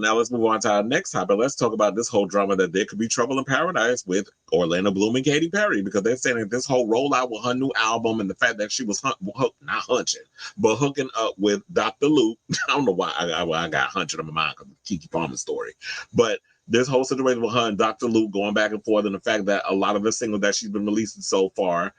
Now let's move on to our next topic. Let's talk about this whole drama that there could be trouble in paradise with Orlando Bloom and Katy Perry, because they're saying that this whole rollout with her new album and the fact that she was not hunching, but hooking up with Dr. Luke. I don't know why I got hunching in my mind because of Keke Palmer's story, but this whole situation with her and Dr. Luke going back and forth, and the fact that a lot of the singles that she's been releasing so far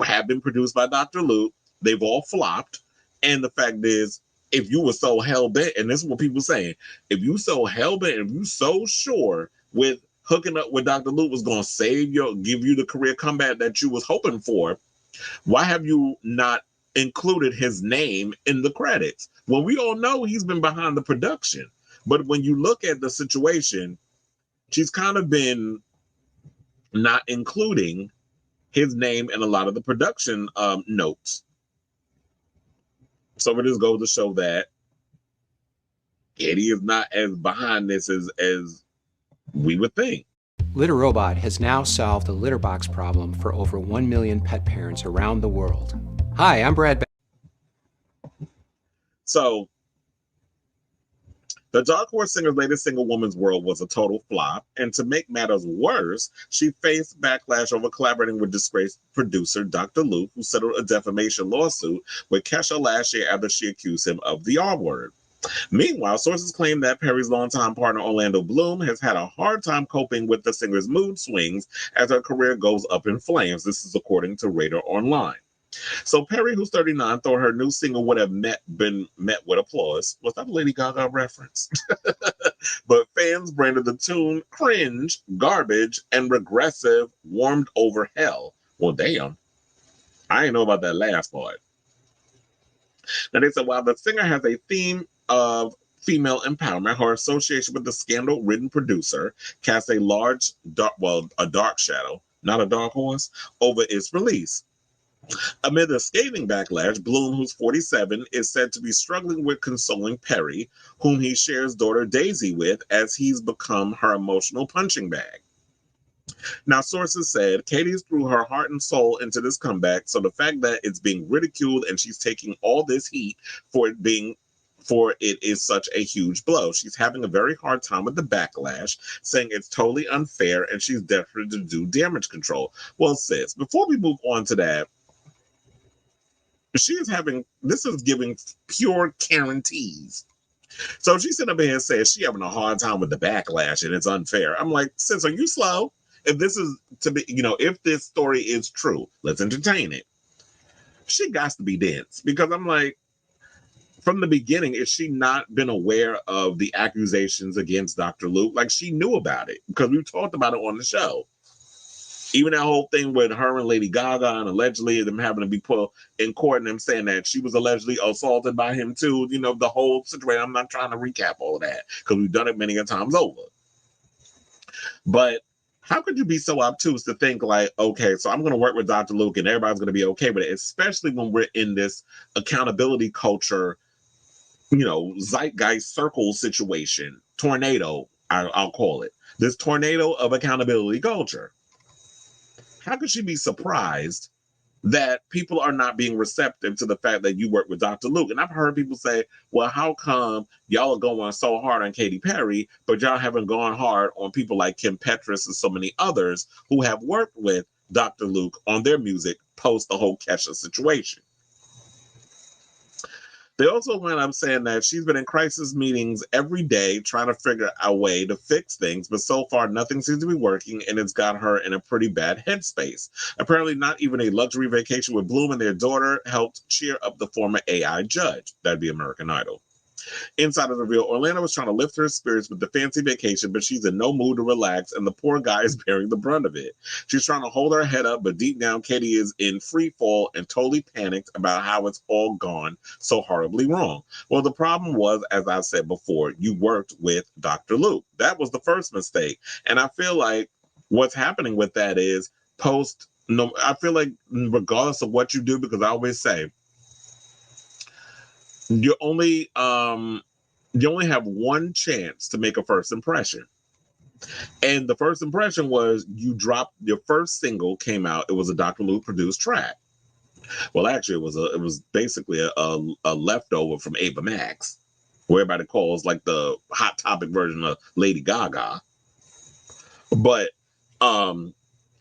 have been produced by Dr. Luke. They've all flopped. And the fact is, if you were so hell bent, and this is what people saying, if you so hell bent, if you so sure with hooking up with Dr. Luke was going to give you the career comeback that you was hoping for, why have you not included his name in the credits? Well, we all know he's been behind the production. But when you look at the situation, she's kind of been not including his name in a lot of the production notes. So it just goes to show that Katy is not as behind this as we would think. Litter Robot has now solved the litter box problem for over 1 million pet parents around the world. Hi, I'm Brad. So the Dark Horse singer's latest single, Woman's World, was a total flop. And to make matters worse, she faced backlash over collaborating with disgraced producer Dr. Luke, who settled a defamation lawsuit with Kesha last year after she accused him of the R word. Meanwhile, sources claim that Perry's longtime partner Orlando Bloom has had a hard time coping with the singer's mood swings as her career goes up in flames. This is according to Radar Online. So Perry, who's 39, thought her new single would have been met with applause. Was that a Lady Gaga reference? But fans branded the tune cringe, garbage, and regressive, warmed over hell. Well, damn. I didn't know about that last part. Now, they said, while the singer has a theme of female empowerment, her association with the scandal-ridden producer casts a dark shadow, not a dark horse, over its release. Amid the scathing backlash, Bloom, who's 47, is said to be struggling with consoling Perry, whom he shares daughter Daisy with, as he's become her emotional punching bag. Now, sources said Katie's threw her heart and soul into this comeback, so the fact that it's being ridiculed and she's taking all this heat for it is such a huge blow. She's having a very hard time with the backlash, saying it's totally unfair and she's desperate to do damage control. Well, sis, before we move on to that, this is giving pure guarantees. So she's sitting up here and says she's having a hard time with the backlash and it's unfair. I'm like, sis, are you slow? If this is to be, if this story is true, let's entertain it. She got to be dense, because I'm like, from the beginning, has she not been aware of the accusations against Dr. Luke? Like, she knew about it because we talked about it on the show. Even that whole thing with her and Lady Gaga and allegedly them having to be put in court and them saying that she was allegedly assaulted by him too. The whole situation. I'm not trying to recap all of that because we've done it many a times over. But how could you be so obtuse to think like, okay, so I'm going to work with Dr. Luke and everybody's going to be okay with it, especially when we're in this accountability culture, zeitgeist circle situation, tornado, I'll call it. This tornado of accountability culture. How could she be surprised that people are not being receptive to the fact that you work with Dr. Luke? And I've heard people say, well, how come y'all are going so hard on Katy Perry, but y'all haven't gone hard on people like Kim Petras and so many others who have worked with Dr. Luke on their music post the whole Kesha situation? They also went up saying that she's been in crisis meetings every day trying to figure out a way to fix things, but so far nothing seems to be working, and it's got her in a pretty bad headspace. Apparently not even a luxury vacation with Bloom and their daughter helped cheer up the former AI judge. That'd be American Idol. Insiders reveal Orlando was trying to lift her spirits with the fancy vacation, but she's in no mood to relax, and the poor guy is bearing the brunt of it. She's trying to hold her head up, but deep down, Katy is in free fall and totally panicked about how it's all gone so horribly wrong. Well, the problem was, as I said before, you worked with Dr. Luke. That was the first mistake. And I feel like what's happening with that is I feel like regardless of what you do, because I always say, you only have one chance to make a first impression. And the first impression was you dropped your first single, came out, it was a Dr. Luke produced track. Well, actually it was basically a leftover from Ava Max. where everybody calls like the Hot Topic version of Lady Gaga. But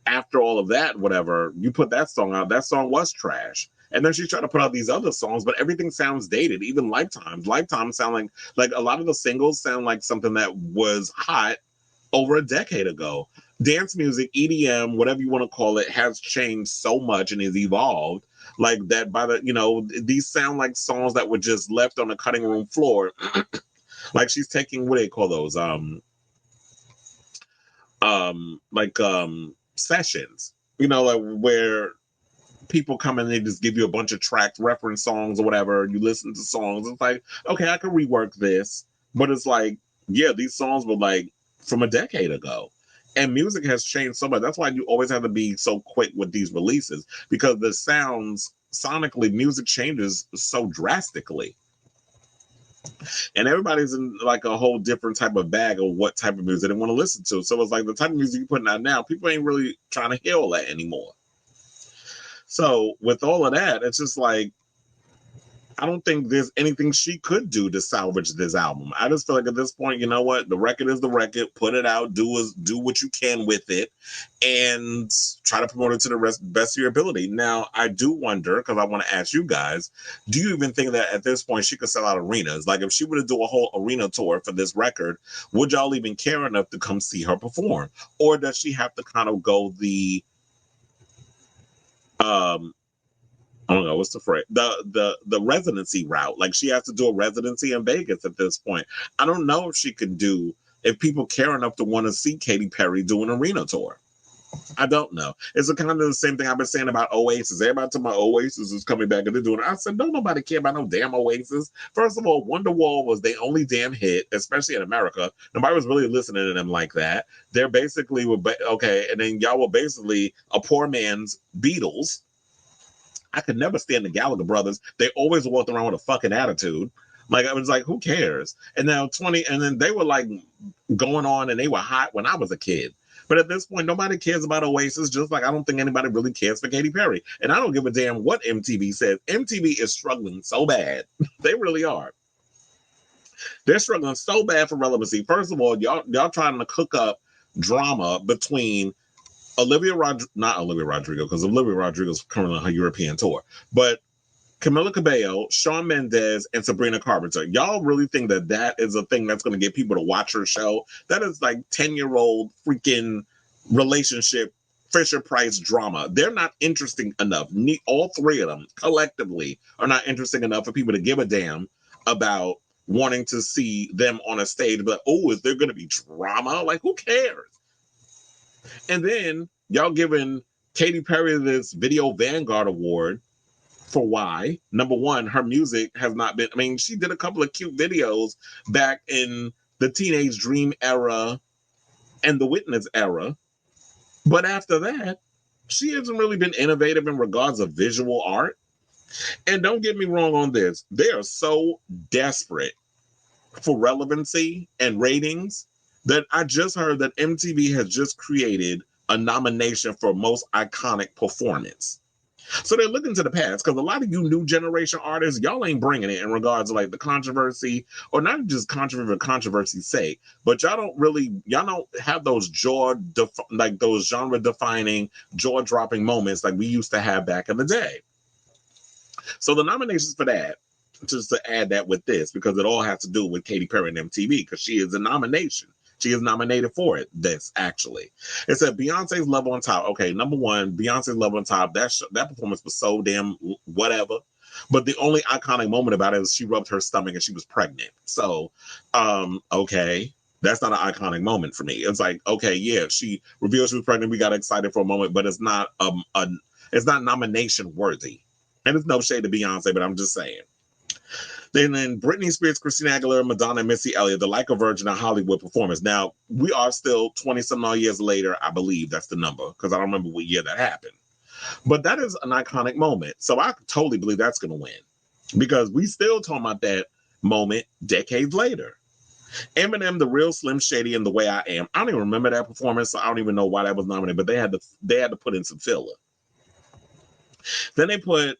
after all of that, whatever, you put that song out, that song was trash. And then she's trying to put out these other songs, but everything sounds dated. Even Lifetime sound like a lot of the singles sound like something that was hot over a decade ago. Dance music, EDM, whatever you want to call it, has changed so much and has evolved. Like that by these sound like songs that were just left on the cutting room floor. Like she's taking, what do they call those? Sessions, like where people come and they just give you a bunch of tracks, reference songs or whatever. You listen to songs. It's like, okay, I can rework this. But it's like, yeah, these songs were like from a decade ago. And music has changed so much. That's why you always have to be so quick with these releases, because the sonically, music changes so drastically. And everybody's in like a whole different type of bag of what type of music they want to listen to. So it's like the type of music you're putting out now, people ain't really trying to hear all that anymore. So with all of that, it's just like, I don't think there's anything she could do to salvage this album. I just feel like at this point, you know what? The record is the record. Put it out. Do what you can with it, and try to promote it to the best of your ability. Now, I do wonder, because I want to ask you guys, do you even think that at this point she could sell out arenas? Like if she were to do a whole arena tour for this record, would y'all even care enough to come see her perform? Or does she have to kind of go the I don't know what's the phrase, the residency route? Like she has to do a residency in Vegas at this point. I don't know if she could do, if people care enough to want to see Katy Perry do an arena tour. I don't know. It's kind of the same thing I've been saying about Oasis. Everybody talking about Oasis is coming back and they're doing it. I said, don't nobody care about no damn Oasis. First of all, Wonderwall was the only damn hit, especially in America. Nobody was really listening to them like that. They're basically, okay, and then y'all were basically a poor man's Beatles. I could never stand the Gallagher brothers. They always walked around with a fucking attitude. Like, I was like, who cares? And now and then they were like going on and they were hot when I was a kid. But at this point, nobody cares about Oasis, just like I don't think anybody really cares for Katy Perry. And I don't give a damn what MTV says. MTV is struggling so bad. They really are. They're struggling so bad for relevancy. First of all, y'all trying to cook up drama between not Olivia Rodrigo, because Olivia Rodrigo's currently on her European tour, but Camila Cabello, Shawn Mendes, and Sabrina Carpenter. Y'all really think that is a thing that's going to get people to watch her show? That is like 10-year-old freaking relationship Fisher-Price drama. They're not interesting enough. All three of them collectively are not interesting enough for people to give a damn about wanting to see them on a stage. But, oh, is there going to be drama? Like, who cares? And then y'all giving Katy Perry this Video Vanguard Award for why? Number one, her music has not been, I mean, she did a couple of cute videos back in the Teenage Dream era and the Witness era. But after that, she hasn't really been innovative in regards of visual art. And don't get me wrong on this. They are so desperate for relevancy and ratings that I just heard that MTV has just created a nomination for most iconic performance. So they're looking to the past, because a lot of you new generation artists, y'all ain't bringing it in regards to like the controversy, or not just controversy for controversy's sake, but y'all don't have those those genre defining, jaw dropping moments like we used to have back in the day. So the nominations for that, just to add that with this, because it all has to do with Katy Perry and MTV, because she is a nomination. She is nominated for it. This actually, it said Beyonce's Love on Top. Okay, number one, Beyonce's Love on Top. That performance was so damn whatever. But the only iconic moment about it is she rubbed her stomach and she was pregnant. So, okay, that's not an iconic moment for me. It's like, okay, yeah, she revealed she was pregnant. We got excited for a moment, but it's not it's not nomination worthy. And it's no shade to Beyonce, but I'm just saying. Then Britney Spears, Christina Aguilera, Madonna, and Missy Elliott, the Like a Virgin of Hollywood performance. Now, we are still 20-some odd years later, I believe that's the number, because I don't remember what year that happened. But that is an iconic moment. So I totally believe that's going to win, because we still talking about that moment decades later. Eminem, The Real Slim Shady, and The Way I Am. I don't even remember that performance, so I don't even know why that was nominated, but they had to put in some filler. Then they put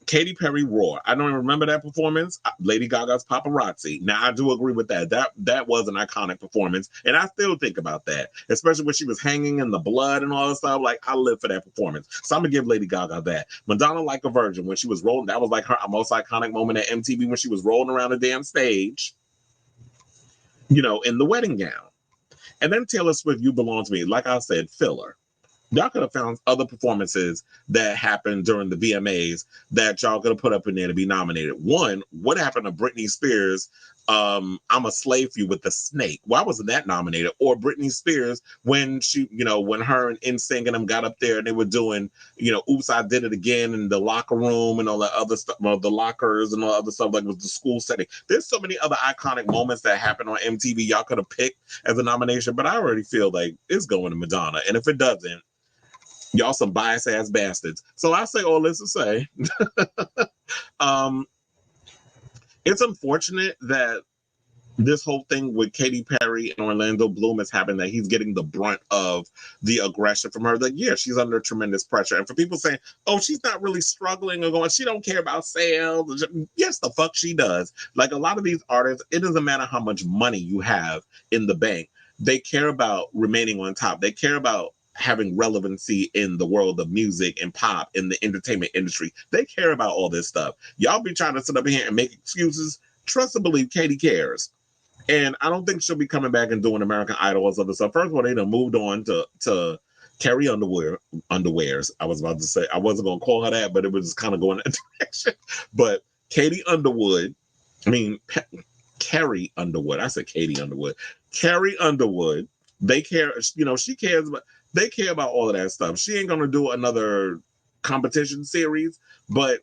Katy Perry Roar. I don't even remember that performance. Lady Gaga's Paparazzi. Now I do agree with that. That was an iconic performance, and I still think about that, especially when she was hanging in the blood and all that stuff. Like I live for that performance, so I'm gonna give Lady Gaga that. Madonna Like a Virgin when she was rolling. That was like her most iconic moment at MTV when she was rolling around the damn stage, in the wedding gown. And then Taylor Swift, You Belong to Me. Like I said, filler. Y'all could have found other performances that happened during the VMAs that y'all could have put up in there to be nominated. One, what happened to Britney Spears? I'm a slave for you with the snake. Why wasn't that nominated? Or Britney Spears when when her and NSYNC and them got up there and they were doing, Oops, I Did It Again in the locker room and all that other stuff, the lockers and all that other stuff, like with the school setting. There's so many other iconic moments that happened on MTV y'all could have picked as a nomination, but I already feel like it's going to Madonna. And if it doesn't, y'all some bias ass bastards. So I say all this to say, it's unfortunate that this whole thing with Katy Perry and Orlando Bloom is happening, that he's getting the brunt of the aggression from her. Like, yeah, she's under tremendous pressure. And for people saying, oh, she's not really struggling or going, she don't care about sales. Yes, the fuck she does. Like a lot of these artists, it doesn't matter how much money you have in the bank. They care about remaining on top. They care about having relevancy in the world of music and pop in the entertainment industry. They care about all this stuff. Y'all be trying to sit up here and make excuses. Trust and believe Katy cares. And I don't think she'll be coming back and doing American Idol or other stuff. First of all, they done moved on to Carrie Underwears. I was about to say, I wasn't going to call her that, but it was just kind of going that direction. But Carrie Underwood. I said Katie Underwood. Carrie Underwood. They care, she cares about, they care about all of that stuff. She ain't going to do another competition series, but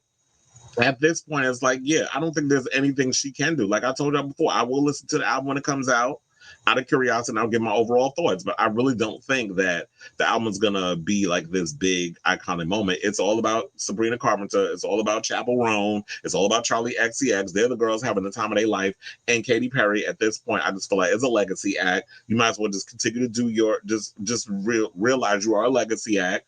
at this point, it's like, yeah, I don't think there's anything she can do. Like I told you before, I will listen to the album when it comes out of curiosity, and I'll give my overall thoughts. But I really don't think that the album's going to be like this big iconic moment. It's all about Sabrina Carpenter. It's all about Chappell Roan. It's all about Charlie XCX. They're the girls having the time of their life. And Katy Perry, at this point, I just feel like it's a legacy act. You might as well just continue to do realize you are a legacy act.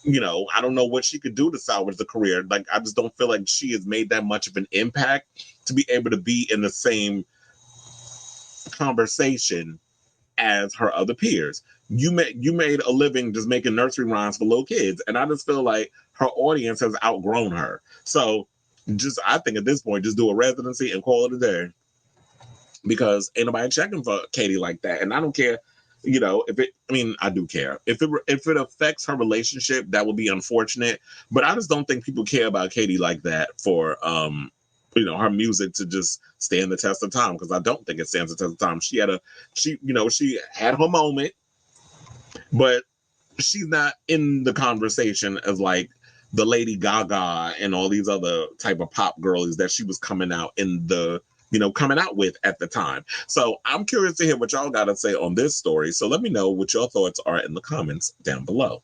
I don't know what she could do to salvage the career. Like, I just don't feel like she has made that much of an impact to be able to be in the same conversation as her other peers. You made a living just making nursery rhymes for little kids, and I just feel like her audience has outgrown her. So, I think at this point, just do a residency and call it a day, because ain't nobody checking for Katy like that, and I don't care. I do care. If it affects her relationship, that would be unfortunate. But I just don't think people care about Katy like that for her music to just stand the test of time, because I don't think it stands the test of time. She had her moment, but she's not in the conversation as like the Lady Gaga and all these other type of pop girlies that she was coming out with at the time. So I'm curious to hear what y'all got to say on this story. So let me know what your thoughts are in the comments down below.